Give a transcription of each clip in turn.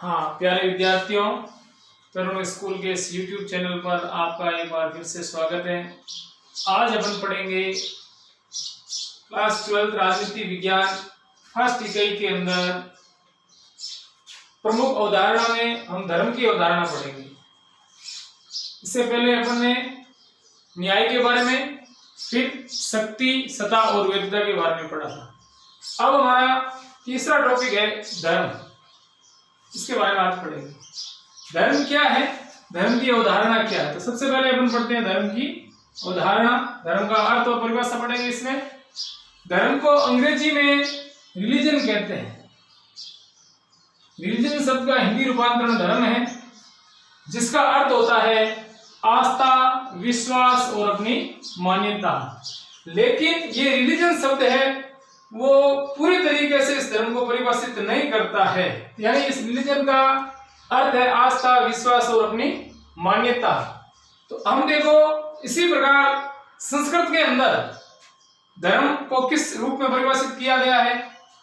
हाँ प्यारे विद्यार्थियों, तरुण स्कूल के इस YouTube चैनल पर आपका एक बार फिर से स्वागत है। आज अपन पढ़ेंगे क्लास 12 राजनीति विज्ञान फर्स्ट इकाई के अंदर प्रमुख अवधारणा में हम धर्म की अवधारणा पढ़ेंगे। इससे पहले अपन ने न्याय के बारे में, फिर शक्ति, सत्ता और वैधता के बारे में पढ़ा था। अब हमारा तीसरा टॉपिक है धर्म। इसके बारे में आज पढ़ेंगे। धर्म क्या है, धर्म की अवधारणा क्या है। तो सबसे पहले अपन पढ़ते हैं धर्म की अवधारणा, धर्म का अर्थ और परिभाषा पढ़ेंगे। इसमें धर्म को अंग्रेजी में रिलीजन कहते हैं। रिलीजन शब्द का हिंदी रूपांतरण धर्म है, जिसका अर्थ होता है आस्था, विश्वास और अपनी मान्यता। लेकिन ये रिलीजन शब्द है वो पूरी तरीके से इस धर्म को परिभाषित नहीं करता है। यानी इस रिलीजन का अर्थ है आस्था, विश्वास और अपनी मान्यता। तो हम देखो इसी प्रकार संस्कृत के अंदर धर्म को किस रूप में परिभाषित किया गया है।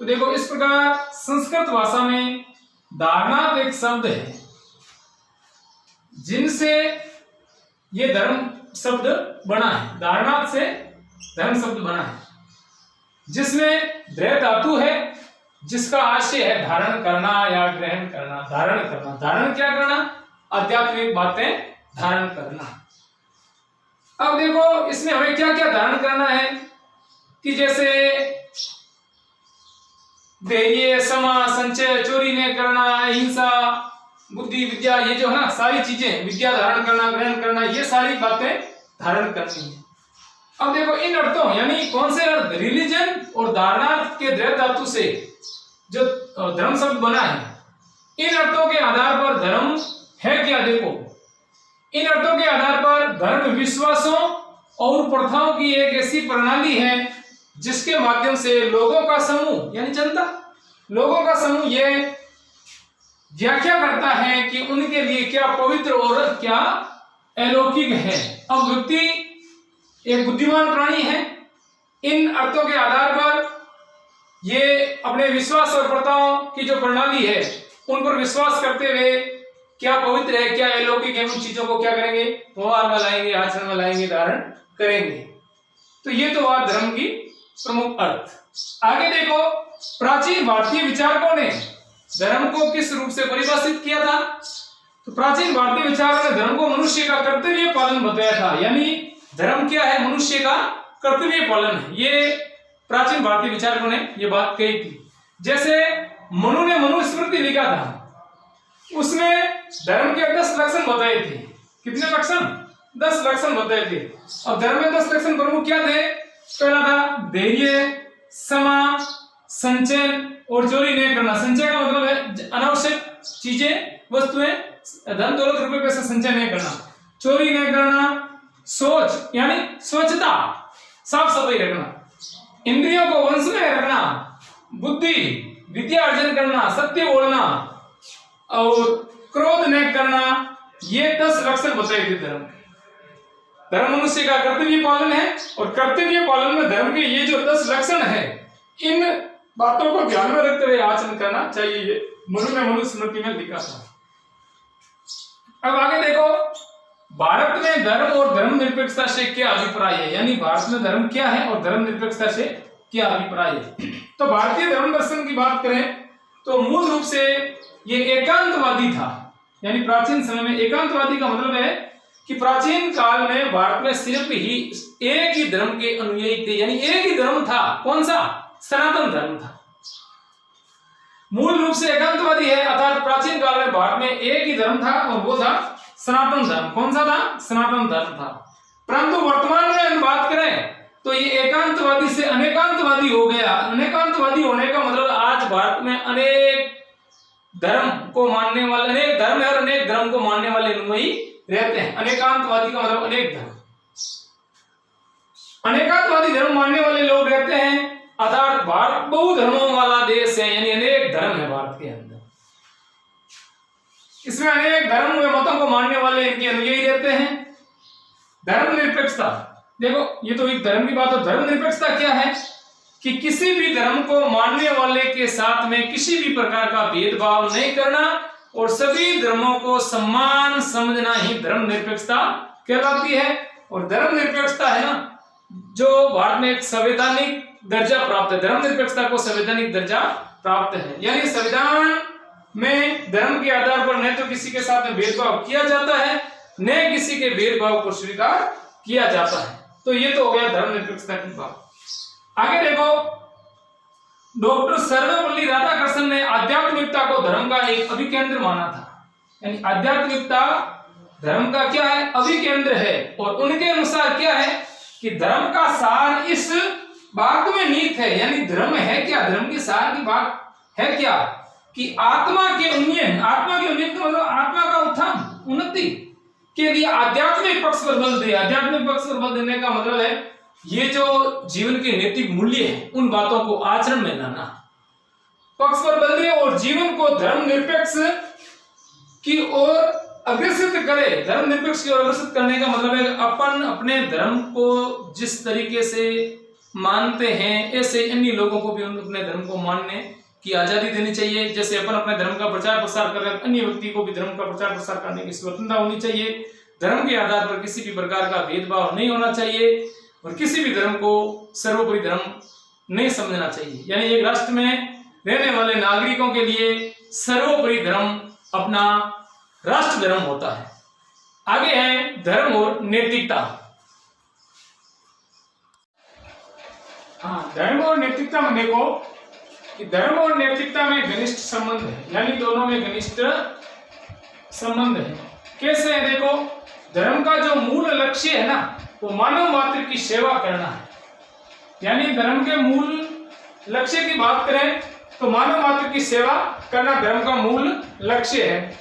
तो देखो इस प्रकार संस्कृत भाषा में धारणात एक शब्द है, जिनसे ये धर्म शब्द बना है। धारणात से धर्म शब्द बना है, जिसमें धृ धातु है, जिसका आशय है धारण करना या ग्रहण करना। धारण करना, धारण क्या करना? आध्यात्मिक बातें धारण करना। अब देखो इसमें हमें क्या क्या धारण करना है कि जैसे धैर्य, क्षमा, संचय, चोरी नहीं करना, अहिंसा, बुद्धि, विद्या, ये जो है ना सारी चीजें, विद्या धारण करना, ग्रहण करना, ये सारी बातें धारण करनी है। अब देखो इन अर्थों, यानी कौन से अर्थ? रिलीजन और धारणार्थ के धृ धातु से जो धर्म शब्द बना है, इन अर्थों के आधार पर धर्म है क्या? देखो इन अर्थों के आधार पर धर्म विश्वासों और प्रथाओं की एक ऐसी प्रणाली है जिसके माध्यम से लोगों का समूह, यानी जनता, लोगों का समूह ये व्याख्या करता है कि उनके लिए क्या पवित्र और क्या अलौकिक है। अब व्यक्ति एक बुद्धिमान प्राणी है। इन अर्थों के आधार पर ये अपने विश्वास और प्रथाओं की जो प्रणाली है उन पर विश्वास करते हुए क्या पवित्र है, क्या अलौकिक है, उन चीजों को क्या करेंगे? व्यवहार में लाएंगे, आचरण में लाएंगे, धारण करेंगे। तो ये तो हुआ धर्म की प्रमुख अर्थ। आगे देखो प्राचीन भारतीय विचारकों ने धर्म को किस रूप से परिभाषित किया था। तो प्राचीन भारतीय विचारकों ने धर्म को मनुष्य का कर्तव्य पालन बताया था। यानी धर्म क्या है? मनुष्य का कर्तव्य पालन है। ये प्राचीन भारतीय विचारकों ने ये बात कही थी। जैसे मनु ने मनुस्मृति लिखा था, उसमें धर्म के 10 लक्षण बताए थे। कितने लक्षण? 10 लक्षण बताए थे। और धर्म में 10 लक्षण प्रमुख क्या थे? पहला था धैर्य, क्षमा, संचय और चोरी नहीं करना। संचय का मतलब है अनावश्यक चीजें, वस्तुएं, धन दौलत रुपए पैसा संचय नहीं करना। चोरी नहीं करना, सोच यानी स्वच्छता, साफ सफाई रखना, इंद्रियों को वंश में रखना, बुद्धि, विद्या अर्जन करना, सत्य बोलना और क्रोध नहीं करना। ये 10 लक्षण बताए थे धर्म। धर्म मनुष्य का कर्तव्य पालन है और कर्तव्य पालन में धर्म के ये जो 10 लक्षण है, इन बातों को ध्यान में रखते हुए आचरण करना चाहिए। ये मनु ने मनुस्मृति में लिखा था। अब आगे देखो भारत में धर्म और धर्मनिरपेक्षता से क्या अभिप्राय है। यानी भारत में धर्म क्या है और धर्मनिरपेक्षता से क्या अभिप्राय है। तो भारतीय धर्म दर्शन की बात करें तो मूल रूप से ये एकांतवादी था। यानी प्राचीन समय में एकांतवादी का मतलब है कि प्राचीन काल में भारत में सिर्फ ही एक ही धर्म के अनुयायी थे। यानी एक ही धर्म था। कौन सा? सनातन धर्म था। मूल रूप से एकांतवादी है, अर्थात प्राचीन काल में भारत में एक ही धर्म था और वो था सनातन धर्म। कौन सा था? सनातन धर्म था। परंतु वर्तमान में हम बात करें तो ये एकांतवादी से अनेकांतवादी हो गया। अनेकांतवादी होने का मतलब आज भारत में अनेक धर्म को मानने वाले, अनेक धर्म और अनेक धर्म को मानने वाले अनुयायी रहते हैं। अनेकांतवादी का मतलब अनेक धर्म, अनेकांतवादी धर्म मानने वाले लोग रहते हैं। अर्थात भारत बहुधर्मों वाला देश है, यानी अनेक धर्म है भारत के अंदर। इसमें अनेक धर्म व मतों को मानने वाले इनके अनुयायी रहते हैं। धर्मनिरपेक्षता, देखो ये तो एक धर्म की बात है। धर्मनिरपेक्षता क्या है? कि किसी भी धर्म को मानने वाले के साथ में किसी भी प्रकार का भेदभाव नहीं करना और सभी धर्मों को सम्मान समझना ही धर्मनिरपेक्षता कहलाती है। और धर्मनिरपेक्षता है ना, जो भारत में एक संवैधानिक दर्जा प्राप्त है, धर्मनिरपेक्षता को संवैधानिक दर्जा प्राप्त है। यानी संविधान में धर्म के आधार पर न तो किसी के साथ में भेदभाव किया जाता है, न किसी के भेदभाव को स्वीकार किया जाता है। तो ये तो हो गया धर्मनिरपेक्षता की बात। आगे देखो, डॉक्टर सर्वपल्ली राधाकृष्णन ने आध्यात्मिकता को धर्म का एक अभिकेंद्र माना था। यानी आध्यात्मिकता धर्म का क्या है, अभिकेंद्र है। और उनके अनुसार क्या है कि धर्म का सार इस बात में निहित है। यानी धर्म है क्या, धर्म की सार की बात है क्या कि आत्मा के उन्नयन का मतलब आत्मा का उत्थान, उन्नति के लिए आध्यात्मिक पक्ष पर बल दे। आध्यात्मिक पक्ष पर बल देने का मतलब है ये जो जीवन के नैतिक मूल्य है उन बातों को आचरण में लाना, पक्ष पर बल दे और जीवन को धर्मनिरपेक्ष की ओर अग्रसित करे। धर्मनिरपेक्ष की ओर अग्रसित करने का मतलब है अपन अपने धर्म को जिस तरीके से मानते हैं ऐसे अन्य लोगों को भी अपने धर्म को मानने की आजादी देनी चाहिए। जैसे अपन अपने धर्म का प्रचार प्रसार कर रहे हैं, अन्य व्यक्ति को भी धर्म का प्रचार प्रसार करने की स्वतंत्रता होनी चाहिए। धर्म के आधार पर किसी भी प्रकार का भेदभाव नहीं होना चाहिए और किसी भी धर्म को सर्वोपरि धर्म नहीं समझना चाहिए। यानी एक राष्ट्र में रहने वाले नागरिकों के लिए सर्वोपरि धर्म अपना राष्ट्र धर्म होता है। आगे है धर्म और नैतिकता। हाँ, धर्म और नैतिकता में देखो कि धर्म और नैतिकता में घनिष्ठ संबंध है। यानी दोनों में घनिष्ठ संबंध है। कैसे है देखो, धर्म का जो मूल लक्ष्य है ना वो मानव मात्र की सेवा करना है। यानी धर्म के मूल लक्ष्य की बात करें तो मानव मात्र की सेवा करना धर्म का मूल लक्ष्य है।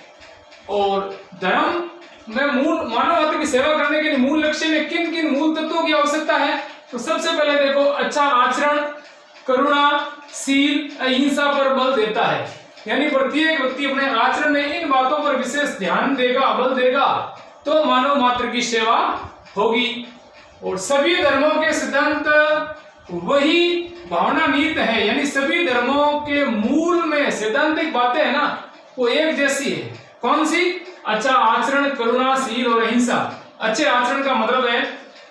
और धर्म में मूल मानव मात्र की सेवा करने के लिए मूल लक्ष्य में किन किन मूल तत्वों की आवश्यकता है, तो सबसे पहले देखो अच्छा आचरण, करुणा, शील, अहिंसा पर बल देता है। यानी प्रत्येक व्यक्ति अपने आचरण में इन बातों पर विशेष ध्यान देगा, बल देगा तो मानव मात्र की सेवा होगी। और सभी धर्मों के सिद्धांत वही भावना निहित है। यानी सभी धर्मों के मूल में सिद्धांतिक बातें है ना वो एक जैसी है। कौन सी? अच्छा आचरण, करुणा, शील और अहिंसा। अच्छे आचरण का मतलब है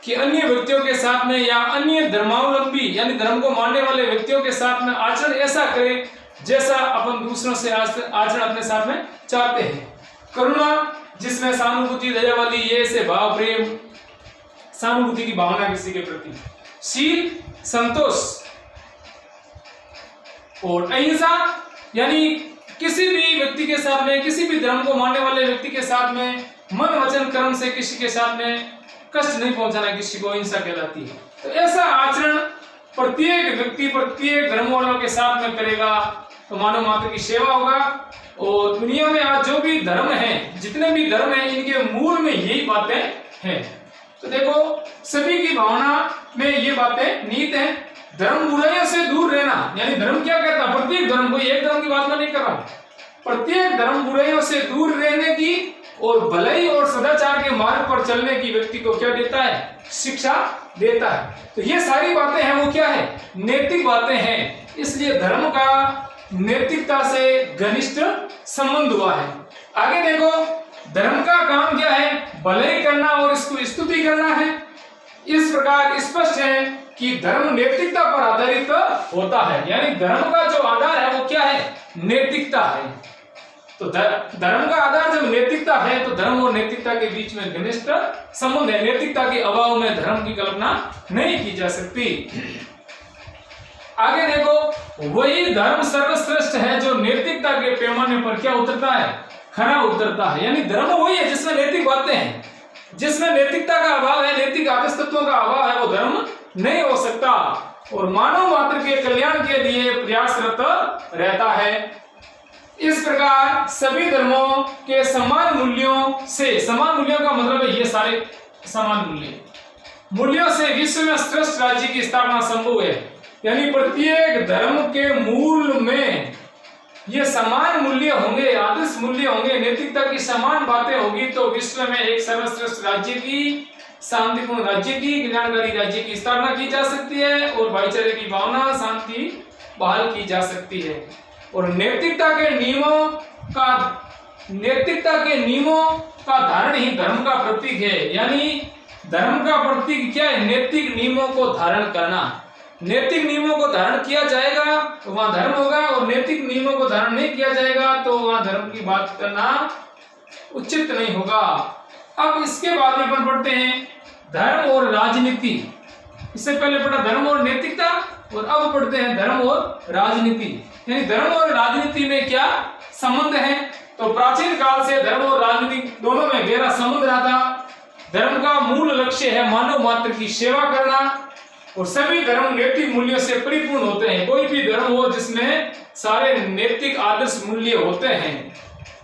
कि अन्य व्यक्तियों के साथ में या अन्य धर्मावलंबी यानी धर्म को मानने वाले व्यक्तियों के साथ में आचरण ऐसा करें जैसा अपन दूसरों से आचरण अपने साथ में चाहते हैं। करुणा जिसमें सहानुभूति, दया वाली ये से भाव, प्रेम, सहानुभूति की भावना किसी के प्रति। शील संतोष। और अहिंसा यानी किसी भी व्यक्ति के साथ में, किसी भी धर्म को मानने वाले व्यक्ति के साथ में मन वचन कर्म से किसी के साथ में कष्ट नहीं पहुंचाना, किसी को अहिंसा कहलाती है। तो ऐसा आचरण प्रत्येक व्यक्ति प्रत्येक धर्म वालों के साथ में करेगा तो मानव मात्र की सेवा होगा। और दुनिया में आज जो भी धर्म है, जितने भी धर्म है, इनके मूल में यही बातें हैं। तो देखो सभी की भावना में ये बातें निहित हैं। धर्म बुराइयों से दूर रहना, यानी धर्म क्या कहता है, प्रत्येक धर्म, कोई एक धर्म की बात मैं नहीं कर रहा, प्रत्येक धर्म बुराइयों से दूर रहने की और भलाई और सदाचार के मार्ग पर चलने की व्यक्ति को क्या देता है, शिक्षा देता है। तो ये सारी बातें हैं वो क्या है, नैतिक बातें हैं। इसलिए धर्म का नैतिकता से घनिष्ठ संबंध हुआ है। आगे देखो धर्म का काम क्या है, भलाई करना और इसको स्तुति करना है। इस प्रकार स्पष्ट है कि धर्म नैतिकता पर आधारित होता है। यानी धर्म का जो आधार है वो क्या है, नैतिकता है। तो धर्म का आधार जब नैतिकता है तो धर्म और नैतिकता के बीच में घनिष्ठ संबंध है। नैतिकता के अभाव में धर्म की कल्पना नहीं की जा सकती। आगे देखो वही धर्म सर्वश्रेष्ठ है जो नैतिकता के पैमाने पर क्या उतरता है, खरा उतरता है। यानी धर्म वही है जिसमें नैतिक बातें हैं। जिसमें नैतिकता का अभाव है, नैतिक आदर्श तत्वों का अभाव है, वो धर्म नहीं हो सकता और मानव मात्र के कल्याण के लिए प्रयासरत रहता है। इस प्रकार सभी धर्मों के समान मूल्यों से, समान मूल्यों का मतलब है ये सारे समान मूल्यों से विश्व में श्रेष्ठ राज्य की स्थापना संभव है। यानी प्रत्येक धर्म के मूल में ये समान मूल्य होंगे, आदर्श मूल्य होंगे, नैतिकता की समान बातें होगी तो विश्व में एक सर्वश्रेष्ठ राज्य की, शांतिपूर्ण राज्य की, कल्याणकारी राज्य की स्थापना की जा सकती है और भाईचारे की भावना, शांति बहाल की जा सकती है। और नैतिकता के नियमों का नैतिकता के नियमों का धारण ही धर्म का प्रतीक है। यानी धर्म का प्रतीक क्या है? नैतिक नियमों को धारण करना। नैतिक नियमों को धारण किया जाएगा तो वहां धर्म होगा, और नैतिक नियमों को धारण नहीं किया जाएगा तो वहां धर्म की बात करना उचित नहीं होगा। अब इसके बाद में अपन पढ़ते हैं धर्म और राजनीति। इससे पहले पढ़ा धर्म और नैतिकता, और अब पढ़ते हैं धर्म और राजनीति। यानी धर्म और राजनीति में क्या संबंध है? तो प्राचीन काल से धर्म और राजनीति दोनों में गहरा संबंध रहा था। धर्म का मूल लक्ष्य है मानव मात्र की सेवा करना, और सभी धर्म नैतिक मूल्यों से परिपूर्ण होते हैं। कोई भी धर्म हो जिसमें सारे नैतिक आदर्श मूल्य होते हैं,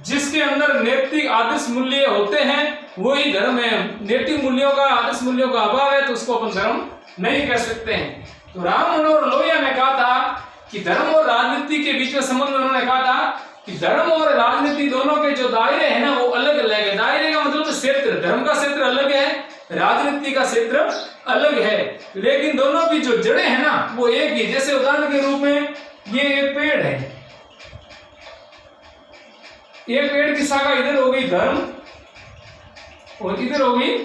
जिसके अंदर नैतिक आदर्श मूल्य होते हैं वही धर्म है। नैतिक मूल्यों का, आदर्श मूल्यों का अभाव है तो उसको अपन धर्म नहीं कह सकते हैं। तो राम मनोहर लोहिया ने कहा था कि धर्म और राजनीति के बीच में संबंध में उन्होंने कहा था कि धर्म और राजनीति दोनों के जो दायरे हैं ना वो अलग अलग है। दायरे का मतलब क्षेत्र, धर्म का क्षेत्र अलग है, राजनीति का क्षेत्र अलग है, लेकिन दोनों की जो जड़ें हैं ना वो एक ही। जैसे उदाहरण के रूप में ये एक पेड़ है, ये पेड़ की शाखा इधर हो गई धर्म और इधर हो गई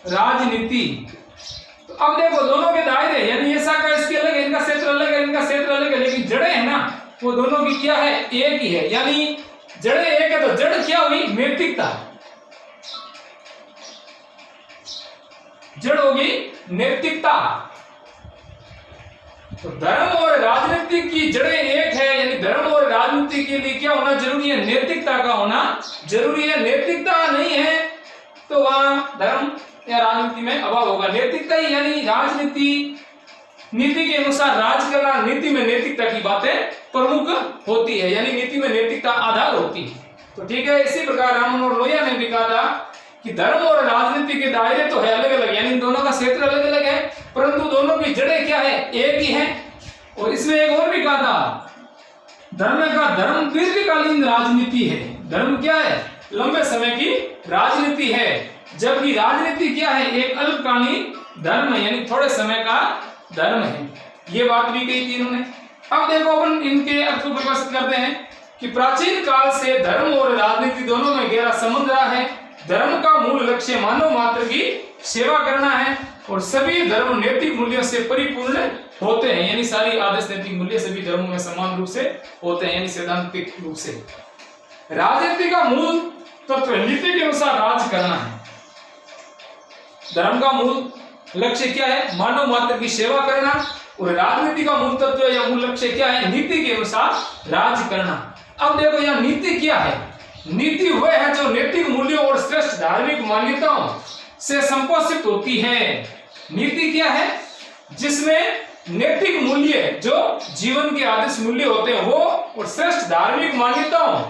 राजनीति। तो अब देखो दोनों के दायरे, यानी ये शाखा इसकी अलग है, इनका क्षेत्र अलग है, इनका क्षेत्र अलग है, लेकिन जड़ें है ना वो दोनों की क्या है? एक ही है। यानी जड़ें एक है तो जड़ क्या हुई? नैतिकता। जड़ होगी नैतिकता। तो धर्म और राजनीति की जड़ें एक है, यानी धर्म और राजनीति के लिए क्या होना जरूरी है? नैतिकता का होना जरूरी है। नैतिकता नहीं है तो वहां धर्म या राजनीति में अभाव होगा। नैतिकता ही, यानी राजनीति नीति के अनुसार राज करना, नीति में नैतिकता की बातें प्रमुख होती है, यानी नीति में नैतिकता आधार होती है। तो ठीक है, इसी प्रकार राम मनोहर लोहिया ने भी कहा था कि धर्म और राजनीति के दायरे तो है अलग अलग, यानी इन दोनों का क्षेत्र अलग अलग है, परंतु दोनों की जड़ें क्या है? एक ही है। और इसमें एक और भी कहा था, धर्म दीर्घकालीन राजनीति है। धर्म क्या है? लंबे समय की राजनीति है, जबकि राजनीति क्या है? एक अल्पकालीन धर्म है, यानी थोड़े समय का धर्म है। ये बात भी कही थी इन्होंने। अब देखो अपन इनके अर्थ को प्रकाशित करते हैं कि प्राचीन काल से धर्म और राजनीति दोनों में गहरा संबंध रहा है। धर्म का मूल लक्ष्य मानव मात्र की सेवा करना है, और सभी धर्म नैतिक मूल्यों से परिपूर्ण होते हैं, यानी सारी आदर्श नैतिक मूल्य सभी धर्मों में समान रूप से होते हैं, यानी सैद्धांतिक रूप से। राजनीति का मूल तत्व नीति के अनुसार राज करना है। धर्म का मूल लक्ष्य क्या है? मानव मात्र की सेवा करना, और राजनीति का मूल तत्व या मूल लक्ष्य क्या है? नीति के अनुसार राज करना। अब देखो यहाँ नीति क्या है? नीति वह है जो नैतिक मूल्यों और श्रेष्ठ धार्मिक मान्यताओं से संपोषित होती है। नीति क्या है? जिसमें नैतिक मूल्य जो जीवन के आदर्श मूल्य होते हैं वो, और श्रेष्ठ धार्मिक मान्यताओं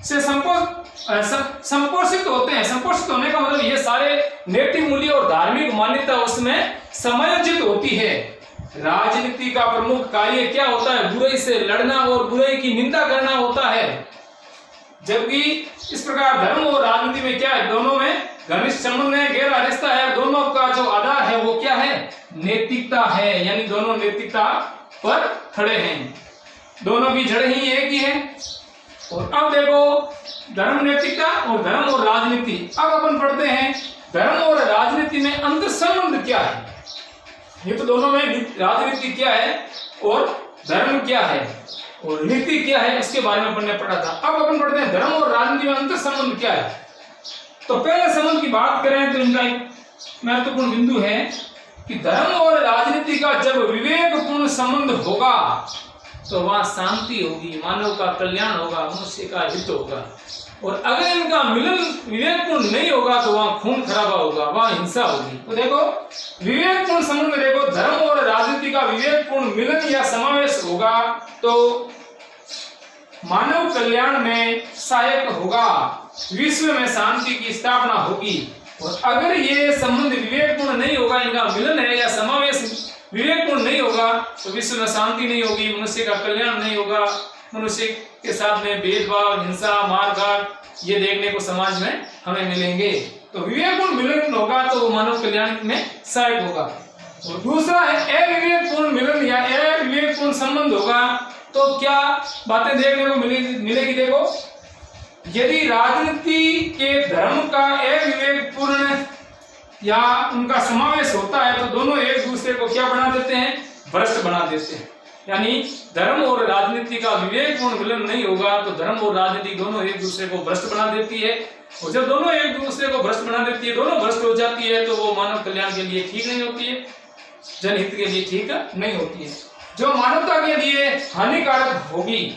से संपोषित होते हैं। संपोषित होने का मतलब ये सारे नैतिक मूल्य और धार्मिक मान्यता उसमें समायोजित होती है। राजनीति का प्रमुख कार्य क्या होता है? बुराई से लड़ना और बुराई की निंदा करना होता है, जबकि इस प्रकार धर्म और राजनीति में क्या है? दोनों में घनिष्ठ संबंध है, गहरा रिश्ता है। दोनों का जो आधार है वो क्या है? नैतिकता है, यानी दोनों नैतिकता पर खड़े हैं, दोनों की जड़ ही एक ही है। और अब देखो धर्म नैतिकता और धर्म और राजनीति। अब अपन पढ़ते हैं धर्म और राजनीति में अंतर संबंध क्या है। ये तो दोनों में राजनीति क्या है और धर्म क्या है और नीति क्या है, इसके बारे में अपन ने पढ़ा था। अब अपन पढ़ते हैं धर्म और राजनीति में अंतर संबंध क्या है। तो पहले संबंध की बात करें तो इनका एक महत्वपूर्ण बिंदु है कि धर्म और राजनीति का जब विवेकपूर्ण संबंध होगा तो वहां शांति होगी, मानव का कल्याण होगा, मनुष्य का हित होगा। और अगर इनका मिलन विवेकपूर्ण नहीं होगा तो वहां खून खराबा होगा, वहां हिंसा होगी। तो देखो विवेकपूर्ण संबंध में देखो धर्म और राजनीति का विवेकपूर्ण मिलन या समावेश होगा तो मानव कल्याण में सहायक होगा, विश्व में शांति की स्थापना होगी। और अगर ये संबंध विवेकपूर्ण नहीं होगा, इनका मिलन है या समावेश विवेकपूर्ण नहीं होगा तो विश्व में शांति नहीं होगी, मनुष्य का कल्याण नहीं होगा, मनुष्य के साथ में भेदभाव, हिंसा, मारकाट ये देखने को समाज में हमें मिलेंगे। तो विवेकपूर्ण मिलन होगा तो वो मानव कल्याण में सहायक होगा। और दूसरा है अविवेकपूर्ण मिलन या अविवेकपूर्ण संबंध होगा तो क्या बातें देखने को मिलेगी। देखो यदि राजनीति के धर्म का अविवेकपूर्ण या उनका समावेश होता है तो दोनों एक दूसरे को क्या बना देते हैं, भ्रष्ट बना देते हैं। यानी धर्म और राजनीति का विवेकपूर्ण मिलन नहीं होगा तो धर्म और राजनीति दोनों एक दूसरे को भ्रष्ट बना देती है, और जब दोनों एक दूसरे को भ्रष्ट बना देती है, दोनों भ्रष्ट हो जाती है, तो वो मानव कल्याण के लिए ठीक नहीं होती है, जनहित के लिए ठीक नहीं होती है, जो मानवता के लिए हानिकारक होगी।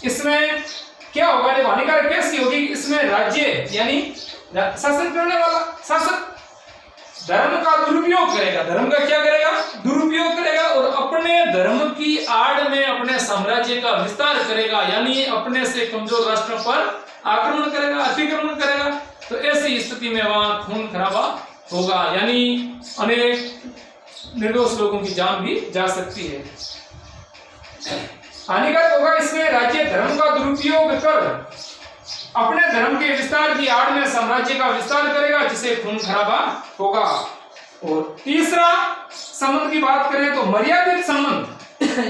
इसमें क्या होगा, जब हानिकारक कैसी होगी, इसमें राज्य यानी शासन करने वाला शासक धर्म का दुरुपयोग करेगा। धर्म का क्या करेगा, दुरुपयोग करेगा, और अपने धर्म की आड़ में अपने साम्राज्य का विस्तार करेगा, यानी अपने से कमजोर राष्ट्रों पर आक्रमण करेगा, अतिक्रमण करेगा। तो ऐसी स्थिति में वहां खून खराबा होगा, यानी अनेक निर्दोष लोगों की जान भी जा सकती है। हानिकारक होगा इसमें राज्य धर्म का दुरुपयोग कर अपने धर्म के विस्तार की आड़ में साम्राज्य का विस्तार करेगा, जिसे खून खराबा होगा। और तीसरा संबंध की बात करें तो मर्यादित संबंध,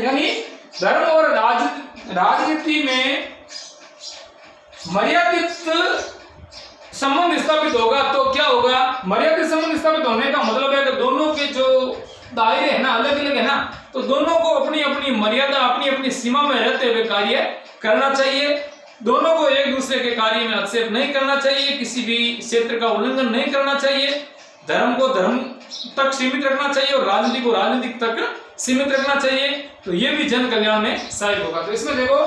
यानी धर्म और राजनीति में मर्यादित संबंध स्थापित होगा तो क्या होगा, मर्यादित संबंध स्थापित होने का मतलब है कि दोनों के जो दायरे है ना अलग अलग है ना, तो दोनों को अपनी अपनी मर्यादा अपनी अपनी सीमा में रहते हुए कार्य करना चाहिए। दोनों को एक दूसरे के कार्य में हस्तक्षेप नहीं करना चाहिए, किसी भी क्षेत्र का उल्लंघन नहीं करना चाहिए, धर्म को धर्म तक सीमित रखना चाहिए और राजनीति को राजनीति तक सीमित रखना चाहिए। तो ये भी जन कल्याण में सहायक होगा। तो इसमें देखो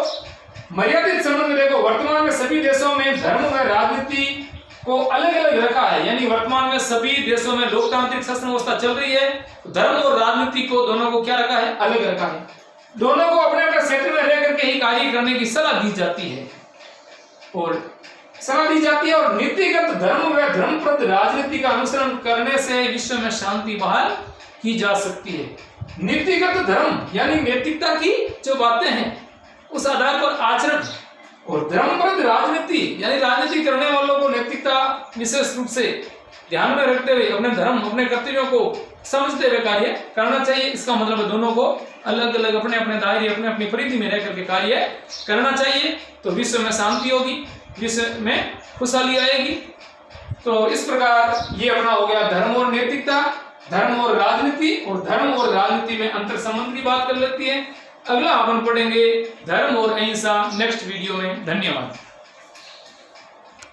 मर्यादित संबंध में देखो वर्तमान में सभी देशों में धर्म व राजनीति को अलग अलग रखा है, यानी वर्तमान में सभी देशों में लोकतांत्रिक शासन व्यवस्था चल रही है, धर्म और राजनीति को दोनों को क्या रखा है, अलग रखा है। दोनों को अपने अपने क्षेत्र में रह करके ही कार्य करने की सलाह दी जाती है और नीतिगत धर्म व धर्मप्रद राजनीति का अनुसरण करने से विश्व में शांति बहाल की जा सकती है। नीतिगत धर्म यानी नैतिकता की जो बातें हैं उस आधार पर आचरण, और धर्मप्रद राजनीति यानी राजनीति करने वालों को नैतिकता विशेष रूप से ध्यान में रखते हुए अपने धर्म अपने कर्तव्यों को समझते हुए कार्य करना चाहिए। इसका मतलब है दोनों को अलग अलग अपने अपने दायरे अपने अपनी परिधि में रह करके कार्य करना चाहिए, तो विश्व में शांति होगी, विश्व में खुशहाली आएगी। तो इस प्रकार ये अपना हो गया धर्म और नैतिकता, धर्म और राजनीति, और धर्म और राजनीति में अंतर संबंध की बात कर लेती है। अगला अपन पढ़ेंगे धर्म और अहिंसा नेक्स्ट वीडियो में। धन्यवाद।